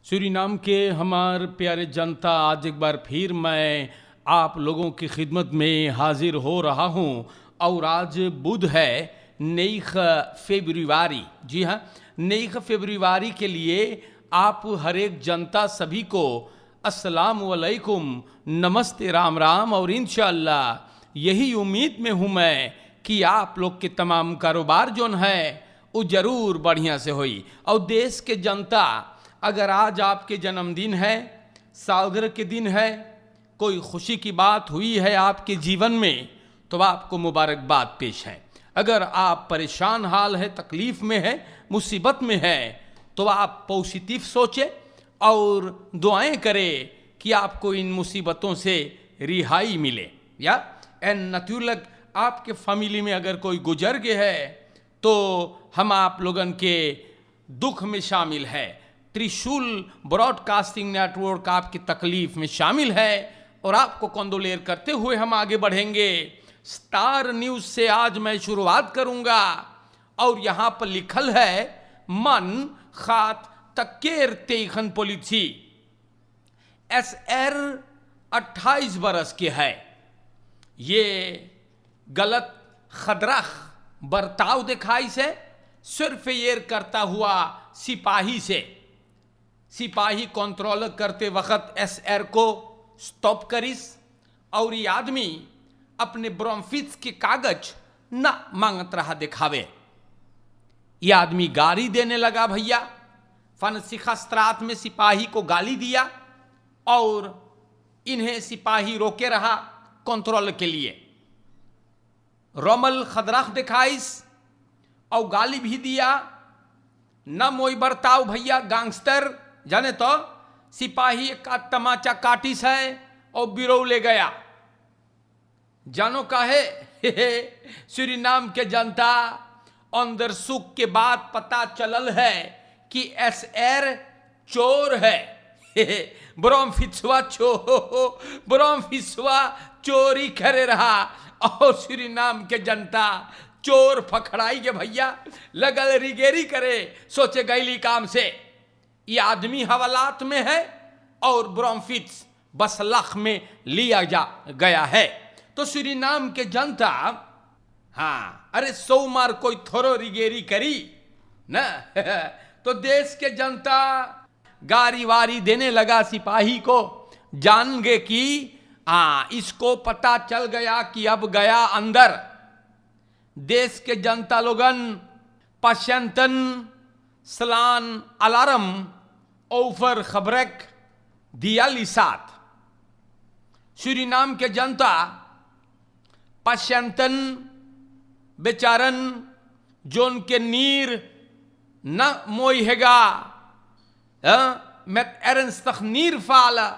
Suriname के हमारे प्यारे जनता, आज एक बार फिर मैं आप लोगों की खिदमत में हाजिर हो रहा हूँ। और आज बुध है, 9 फरवरी। जी हाँ, 9 फरवरी के लिए आप हर एक जनता सभी को अस्सलाम वालेकुम, नमस्ते, राम राम। और इंशाअल्लाह यही उम्मीद में हूँ मैं कि आप लोग के तमाम कारोबार जोन है वो ज़रूर बढ़िया से होई। और देश के जनता, अगर आज आपके जन्मदिन है, सालगिरह के दिन है, कोई खुशी की बात हुई है आपके जीवन में, तो आपको मुबारकबाद पेश है। अगर आप परेशान हाल है, तकलीफ़ में है, मुसीबत में है, तो आप पॉजिटिव सोचें और दुआएं करें कि आपको इन मुसीबतों से रिहाई मिले। या एंड नतुलक आपके फैमिली में अगर कोई गुजर गए है तो हम आप लोगन के दुख में शामिल है। त्रिशूल ब्रॉडकास्टिंग नेटवर्क आपकी तकलीफ में शामिल है और आपको कंदोलेर करते हुए हम आगे बढ़ेंगे। स्टार न्यूज़ से आज मैं शुरुआत करूंगा और यहाँ पर लिखल है, मन खात तकेर तेखन पॉलिसी। SR 28 बरस के है। ये गलत खदराख बर्ताव दिखाई से सिर्फ ये करता हुआ सिपाही कंट्रोल करते वक्त SR को स्टॉप करिस और ये आदमी अपने ब्रोमफिट्स के कागज न मांगत रहा दिखावे। ये आदमी गाली देने लगा भैया, फनसिखस्त्रात में सिपाही को गाली दिया और इन्हें सिपाही रोके रहा कंट्रोल के लिए। रोमल खदराख दिखाइस और गाली भी दिया। न मोई बर्ताव भैया, गैंगस्टर जाने तो सिपाही का तमाचा काटिस है और बिरो ले गया। जानो काहे? सूरीनाम के जनता, अंदर सुख के बाद पता चलल है कि SR चोर है। ब्रोमफिट्सवा चोरी करे रहा और सूरीनाम के जनता चोर पकड़ाई के भैया लगल रिगेरी करे, सोचे गैली काम से। ये आदमी हवालात में है और ब्रोमफिट्स बसलख में लिया गया है। तो सूरीनाम के जनता, हाँ अरे सोमवार कोई थोरो रिगेरी करी ना तो देश के जनता गारी वारी देने लगा सिपाही को। जान गए कि इसको पता चल गया कि अब गया अंदर। देश के जनता लोगन पश्चंतन सलान अलार्म ओफर खबरक दिया लिसात। सूरीनाम के जनता पश्चंतन बेचारन जोन के नीर न मोहेगा मैं एरंस तक नीर फाला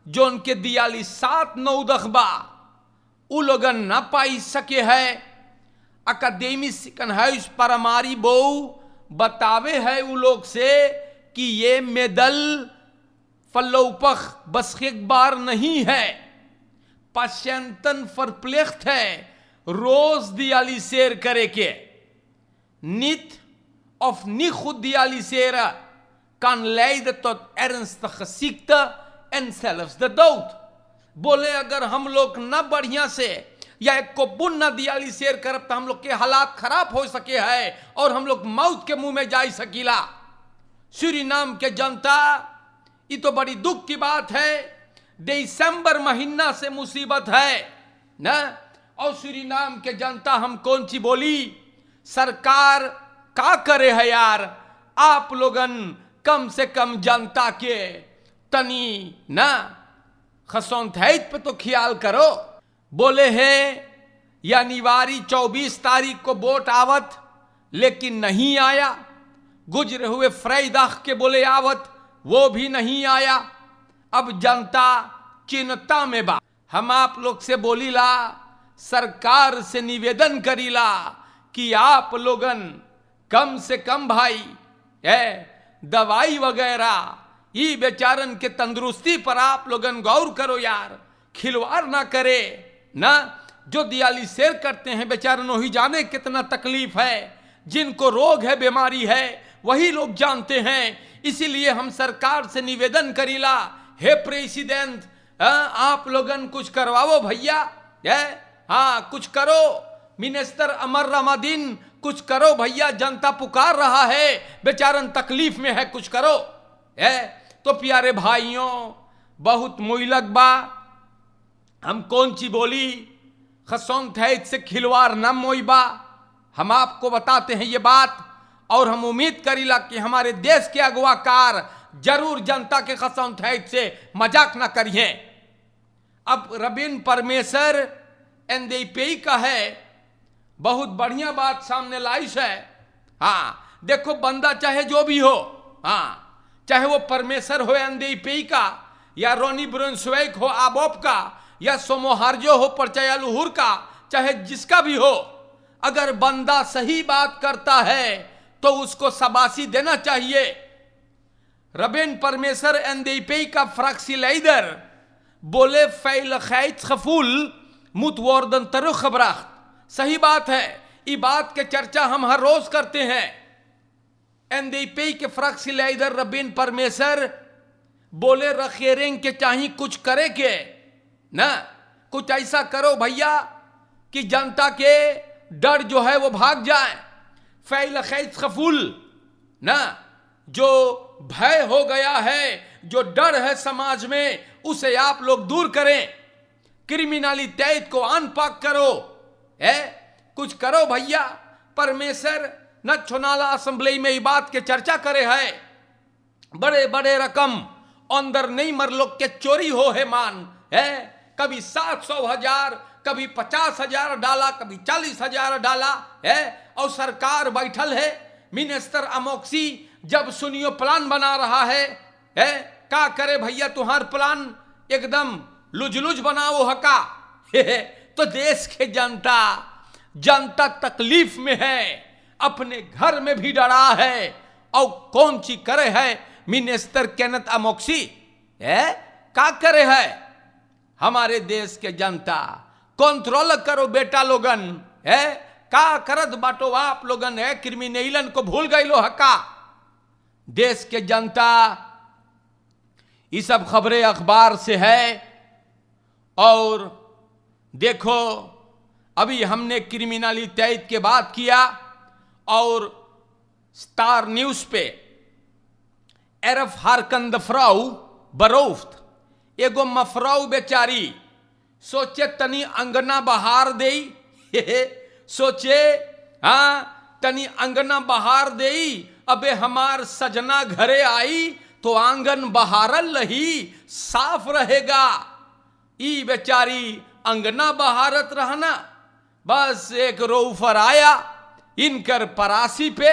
जोन के दियाली 7-9 दखबा उ लोगन न पाई सके है। अकादमी सिकन है उस परमारी बो बतावे है उ लोग से कि ये मेदल फलोपख बस एक बार नहीं है। पश्चंतन फरप्लेख्त है रोज दियाली शेर करे के नित ऑफ नी खुद दियाली शेर kan leiden tot ernstige ziekte en zelfs de dood। बोले अगर हम लोग न बढ़िया से या एक को बुन न दियाली शेर करब तो हम लोग के हालात खराब हो सके है और हम लोग मौत के मुंह में जा सकीला। सूरीनाम के जनता, ये तो बड़ी दुख की बात है। दिसंबर महीना से मुसीबत है ना। और सूरीनाम के जनता, हम कौन सी बोली, सरकार का करे है यार। आप लोगन कम से कम जनता के तनी ना खसौंथैत पे तो ख्याल करो। बोले है यानीवारी 24 तारीख को वोट आवत, लेकिन नहीं आया। गुजरे हुए फ्राइदाख के बोले आवत, वो भी नहीं आया। अब जनता चिंता में बा। हम आप लोग से बोलीला, सरकार से निवेदन करीला कि आप लोगन कम से कम भाई दवाई वगैरह ये बेचारन के तंदुरुस्ती पर आप लोगन गौर करो यार। खिलवाड़ ना करे ना। जो दियाली शेर करते हैं बेचारन, वही जाने कितना तकलीफ है। जिनको रोग है, बीमारी है, वही लोग जानते हैं। इसीलिए हम सरकार से निवेदन करीला, हे प्रेसिडेंट, आप लोगन कुछ करवाओ भैया, हाँ कुछ करो। मिनिस्टर अमर रमादीन, कुछ करो भैया, जनता पुकार रहा है, बेचारन तकलीफ में है, कुछ करो। तो प्यारे भाइयों, बहुत मुइलक बा, हम कौन ची बोली, खसौन थे से खिलवाड़ न मोइबा। हम आपको बताते हैं ये बात, और हम उम्मीद करीला कि हमारे देश के अगवाकार जरूर जनता के खसौन थे से मजाक न करिए। अब रबिन परमेश्वर एनडीपी का है, बहुत बढ़िया बात सामने लाइस है। हाँ देखो, बंदा चाहे जो भी हो, हाँ चाहे वो परमेश्वर हो एनडीपी का, या रोनी ब्रुन्सवेक हो आबोप का, या सोमोहार्जो हो परचयालुहुर का, चाहे जिसका भी हो, अगर बंदा सही बात करता है तो उसको शाबाशी देना चाहिए। रबिन परमेश्वर एनडीपी का फ्रैक्सी लीडर बोले फैल खैच खफूल मुतवर्दन तरु खबराख्त। सही बात है, ये बात के चर्चा हम हर रोज करते हैं। एनडीपी के फ्रैक्सी लीडर रबिन परमेश्वर बोले रखेरेंग के चाहिए कुछ करे के ना, कुछ ऐसा करो भैया कि जनता के डर जो है वो भाग जाए। फैल खैच खफूल ना, जो भय हो गया है, जो डर है समाज में, उसे आप लोग दूर करें। क्रिमिनलिटी को अनपाक करो, कुछ करो भैया। परमेश्वर न चुनाला असेंबली में ये बात के चर्चा करे है, बड़े बड़े रकम अंदर नहीं मर लोग के चोरी हो है मान है, कभी 700,000, कभी 50,000 डाला, कभी 40,000 डाला है, और सरकार बैठल है। मिनिस्टर अमोक्सी जब सुनियो प्लान बना रहा है, क्या करे भैया, तुम्हार प्लान एकदम लुज बनाओ हका। तो देश के जनता तकलीफ में है, अपने घर में भी डरा है, और कौन सी करे है मिनिस्टर केनेथ अमोक्सी, क्या करे है। हमारे देश के जनता कंट्रोल करो बेटा लोगन, का करत बाटो आप लोगन, क्रिमिनलन को भूल गई लो हका। देश के जनता ये सब खबरें अखबार से है। और देखो, अभी हमने क्रिमिनलिटी के बात किया, और स्टार न्यूज पे एरफ हारकंद फ्राउ बरोफ्त, एगो मफराउ बेचारी सोचे तनी अंगना बहार दे, सोचे हाँ तनी अंगना बहार दे, अबे हमार सजना घरे आई तो आंगन बहारल रही, साफ रहेगा। ई बेचारी अंगना बहारत रहना, बस एक रोफर आया इनकर परासी पे,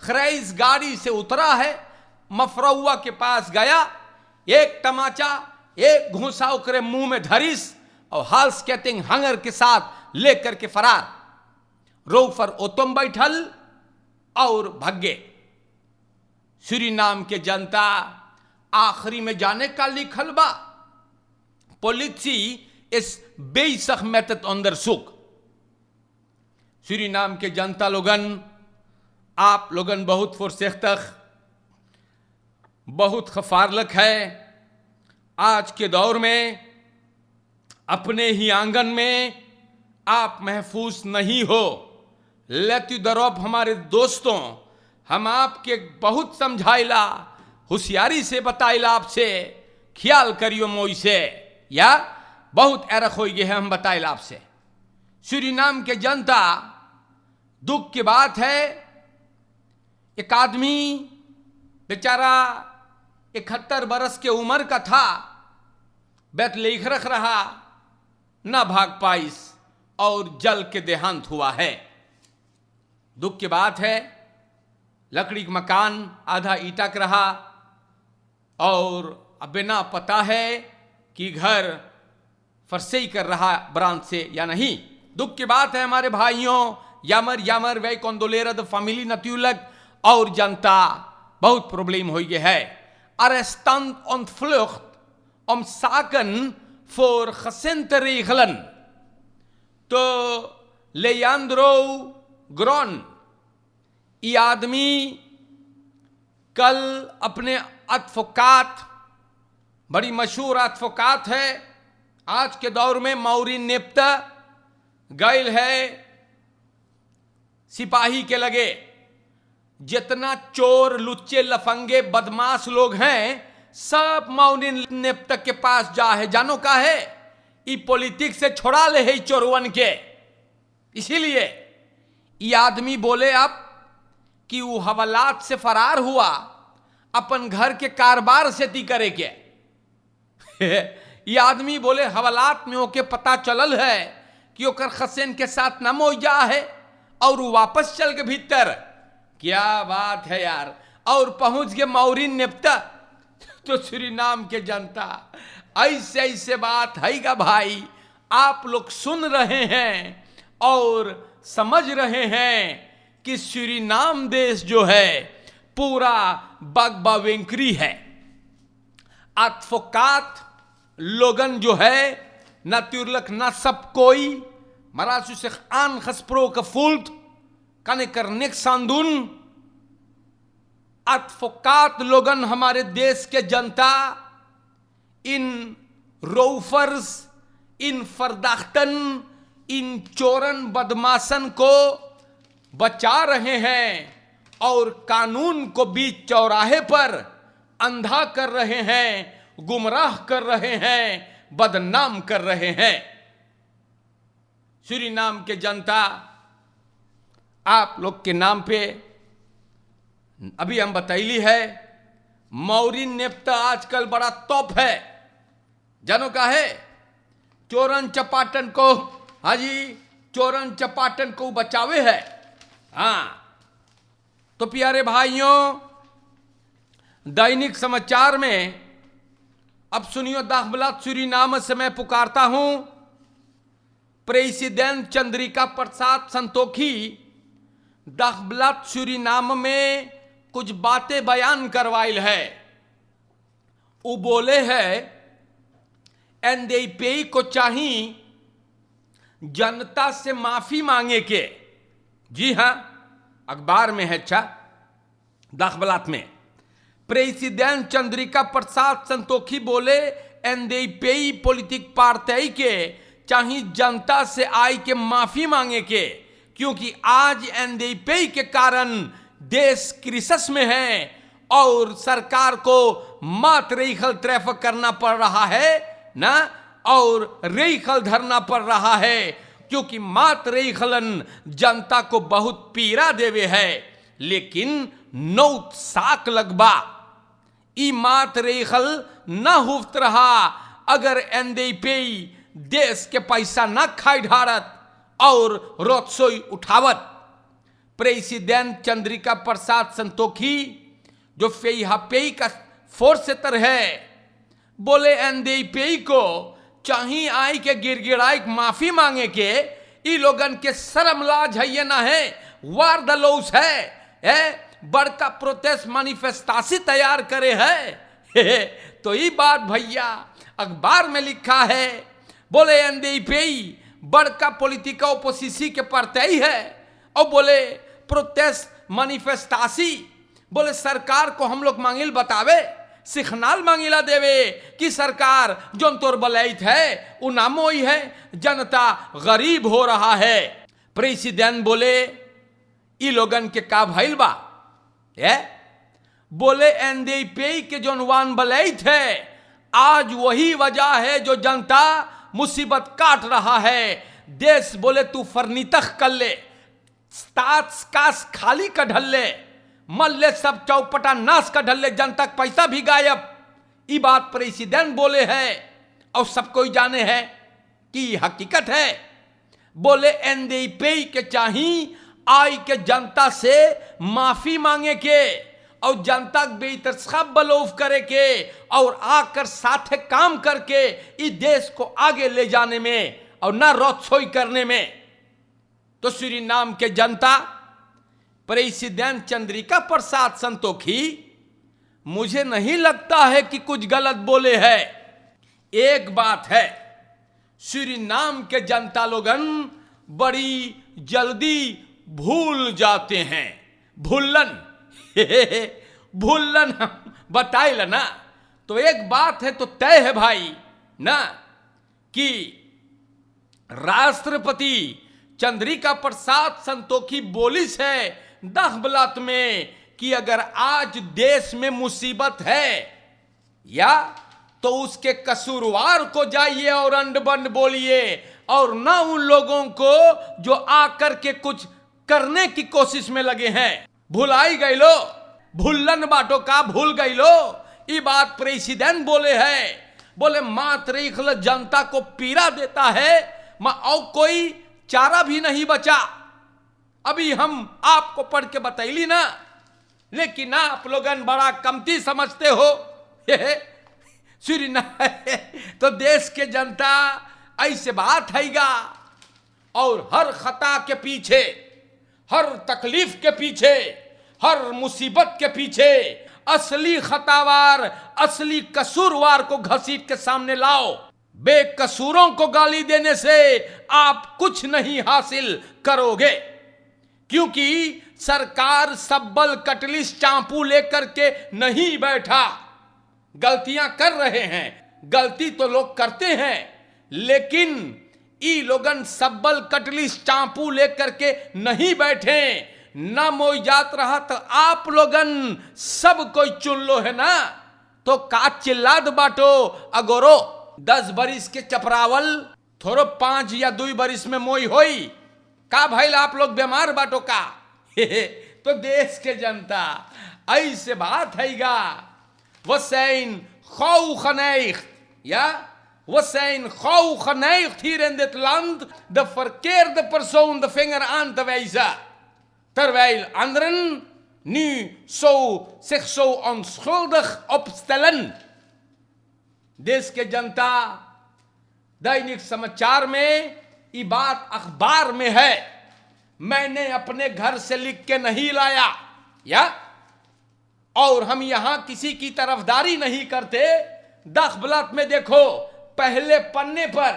खरैस गाड़ी से उतरा है, मफरौआ के पास गया, एक तमाचा एक घूसा उकरे मुंह में धरिस, और हाल स्केटिंग हंगर के साथ लेकर के फरार। रोफर ओतम बैठल और भगे। सूरीनाम के जनता आखिरी में जाने का लिखल बा, पॉलिसी इस बेसख मेथड अंदर सुख। सूरीनाम के जनता लोगन, आप लोगन बहुत फुरसेख्तख, बहुत खफारलक है। आज के दौर में अपने ही आंगन में आप महफूज नहीं हो। लेती दरौप हमारे दोस्तों, हम आपके बहुत समझाइला, होशियारी से बताइला, आपसे ख्याल करियो मोई से, या बहुत एरख हो गए है, हम बताइला आपसे। सूरीनाम के जनता, दुख की बात है, एक आदमी बेचारा 71 बरस के उम्र का था, बेत लेख रख रहा, ना भाग पाइस, और जल के देहांत हुआ है। दुख की बात है, लकड़ी का मकान आधा ईटा का रहा, और अब बिना पता है कि घर फरसई कर रहा ब्रांच से या नहीं। दुख की बात है हमारे भाइयों, यामर वे कोंदोलेरद फैमिली नत्यूलक और जनता बहुत प्रॉब्लम हो गया है। Arrestant und Flucht Sagen voor gesente regelen. तो लेयांद्रो ग्रॉन, ये आदमी कल अपने अदफोकात, बड़ी मशहूर अदफोकात है आज के दौर में, मौरी नेप्ता गैल है सिपाही के लगे। जितना चोर, लुच्चे, लफंगे, बदमाश लोग हैं सब मौरी नेप्ता के पास जा है। जानो का है, ई पॉलिटिक्स से छोड़ा ले है चोरवन के। इसीलिए ये आदमी बोले अब कि वो हवालात से फरार हुआ, अपन घर के कारोबार से ती करे के। ये आदमी बोले हवालात में होके पता चलल है कि ओकर खसेन के साथ न मोजा है और वो वापस चल के भीतर। क्या बात है यार। और पहुंच गए मौरी नेप्ता। तो सूरीनाम के जनता, ऐसे ऐसे बात है गा भाई, आप लोग सुन रहे हैं और समझ रहे हैं कि सूरीनाम देश जो है पूरा बगबावेंकरी है। अदफोकात लोगन जो है natuurlijk ना सब कोई maar als u zich aangesproken voelt, kan ik er niks aan doen। अदफोकात लोगन, हमारे देश के जनता, इन रोफर्स, इन फरदाख्तन, इन चोरन बदमाशन को बचा रहे हैं और कानून को बीच चौराहे पर अंधा कर रहे हैं, गुमराह कर रहे हैं, बदनाम कर रहे हैं। सूरीनाम के जनता, आप लोग के नाम पे अभी हम बतैली है, मौरी नेप्ता आजकल बड़ा तोप है। जानो का है, चोरन चपाटन को, हाजी चोरन चपाटन को बचावे है। हाँ, तो प्यारे भाइयों, दैनिक समाचार में अब सुनियो, दाखबलात सूरीनाम से मैं पुकारता हूं, प्रेसिडेंट चंद्रिका प्रसाद संतोखी दाखबलात सूरीनाम में कुछ बातें बयान करवाइल है। वो बोले है एनडीपी को चाहिए जनता से माफी मांगे के। जी हां, अखबार में है, अच्छा दाखबलात में प्रेसिडेंट चंद्रिका प्रसाद संतोखी बोले एनडीपी पॉलिटिक पार्टी के चाहिए जनता से आई के माफी मांगे के, क्योंकि आज एनडीपी के कारण देश क्रिसिस में है और सरकार को मात रेखल ट्रैफिक करना पड़ रहा है ना, और रेखल धरना पड़ रहा है, क्योंकि मात रेखलन जनता को बहुत पीड़ा देवे है। लेकिन नौत साक लगबा ई मात रेखल न हुफ्त रहा अगर एनडीपी देश के पैसा न खाई ढारत और रोत्सोई उठावत। प्रेसिडेंट चंद्रिका प्रसाद संतोखी जो फेई का फोर्सेटर है, बोले एनडीपी को चाहिए आई के गिड़गिड़ाई माफी मांगे के। ई लोगन के शर्म लाज है, ये ना है, वार दलोस है, बड़का प्रोटेस्ट मैनिफेस्टेशन तैयार करे है। तो ये बात भैया अखबार में लिखा है। बोले एनडीपी बड़का पॉलिटिकल ओपोजिशन के पार्टी है और बोले प्रोटेस्ट मैनिफेस्टेशन, बोले सरकार को हम लोग मांगिल बतावे, सिखनाल मांगिला देवे कि सरकार जोन तोर बलैत है वो नामो ही है, जनता गरीब हो रहा है। प्रेसिडेंट बोले ई लोगन के का भइल बा, बोले एनडीपी के जोन वान बलैत है आज वही वजह है जो जनता मुसीबत काट रहा है। देश बोले तू फर्नीतख कर ले, स्टार्स कास खाली का ढल ले, मल्ले सब चौपटा नाश का ढल ले, जनता का पैसा भी गायब। ये बात प्रेसिडेंट बोले है और सब कोई जाने है कि हकीकत है। बोले एनडीपी के चाहिए आई के जनता से माफी मांगे के और जनता बेतरसब बलोफ करे के और आकर साथे काम करके इस देश को आगे ले जाने में और ना रोत्सोई करने में। तो सूरीनाम के जनता, प्रेसिडेंट चंद्रिका प्रसाद संतोखी मुझे नहीं लगता है कि कुछ गलत बोले हैं। एक बात है, सूरीनाम के जनता लोगन बड़ी जल्दी भूल जाते हैं, भूलन भूलन बताइल ना। तो एक बात है तो तय है भाई ना कि राष्ट्रपति चंद्रिका प्रसाद संतोखी बोलिस है दखबलात में कि अगर आज देश में मुसीबत है या तो उसके कसूरवार को जाइए और अंड बंड बोलिए, और ना उन लोगों को जो आकर के कुछ करने की कोशिश में लगे हैं। भुलाई गई लो, भूलन बाटो का भूल गई लो। ये बात प्रेसिडेंट बोले है, बोले मात्र इखल जनता को पीड़ा देता है और कोई चारा भी नहीं बचा। अभी हम आपको पढ़ के बतैली ना, लेकिन आप लोगन बड़ा कमती समझते हो। सुरी तो देश के जनता ऐसे बात हैगा, और हर खता के पीछे, हर तकलीफ के पीछे, हर मुसीबत के पीछे असली खतावार, असली कसूरवार को घसीट के सामने लाओ। बेकसूरों को गाली देने से आप कुछ नहीं हासिल करोगे, क्योंकि सरकार सब्बल कटलिस चांपू लेकर के नहीं बैठा। गलतियां कर रहे हैं, गलती तो लोग करते हैं, लेकिन ई लोगन सब्बल कटलिस चांपू लेकर के नहीं बैठे। न मोई जात रहा तो आप लोगन सब कोई चुन लो है ना, तो का चिल्लाद बाटो अगोरो 10 बरिस के चपरावल थोड़ो 5 या 2 बरिस में मोई होई का भाई आप लोग बीमार बाटो का। तो देश के जनता ऐसे बात हैगा। वो सैन खौ खनैख या वो zijn gauw geneigd hier in dit land de verkeerde persoon de vinger aan te wijzen, terwijl anderen nu zich zo onschuldig opstellen। देश के जनता दैनिक समाचार में ये बात अखबार में है, मैंने अपने घर से लिख के नहीं लाया या, और हम यहां किसी की तरफदारी नहीं करते। दखबलात में देखो पहले पन्ने पर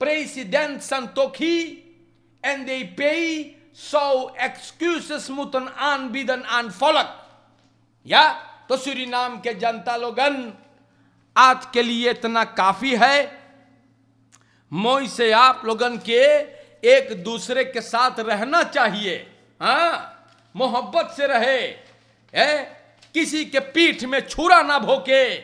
president Santokhi NDP zou excuses moeten aanbieden aan volk। या तो सूरीनाम के जनता लोगन आज के लिए इतना काफी है। मोई से आप लोगन के एक दूसरे के साथ रहना चाहिए, हाँ मोहब्बत से रहे, किसी के पीठ में छुरा ना भोके,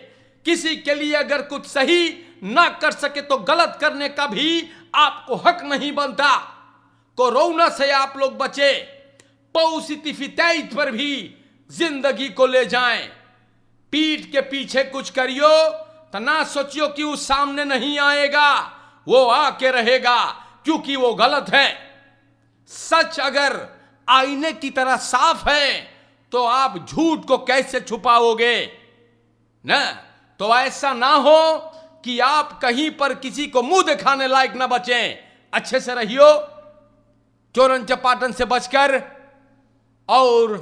किसी के लिए अगर कुछ सही ना कर सके तो गलत करने का भी आपको हक नहीं बनता। कोरोना से आप लोग बचे, पॉजिटिविटी पर भी जिंदगी को ले जाएं। पीठ के पीछे कुछ करियो तो ना सोचियो कि वो सामने नहीं आएगा, वो आके रहेगा, क्योंकि वो गलत है। सच अगर आईने की तरह साफ है तो आप झूठ को कैसे छुपाओगे ना। तो ऐसा ना हो कि आप कहीं पर किसी को मुंह दिखाने लायक ना बचें। अच्छे से रहियो, चोरन चपाटन से बचकर। और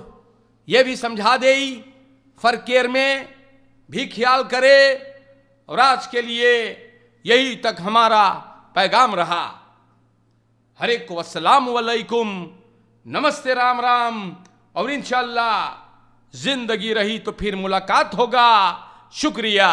यह भी समझा दे फरकेर में भी ख्याल करे। और आज के लिए यही तक हमारा पैगाम रहा। हरे को अस्सलाम वालेकुम, नमस्ते, राम राम। और इंशाअल्लाह जिंदगी रही तो फिर मुलाकात होगा। शुक्रिया।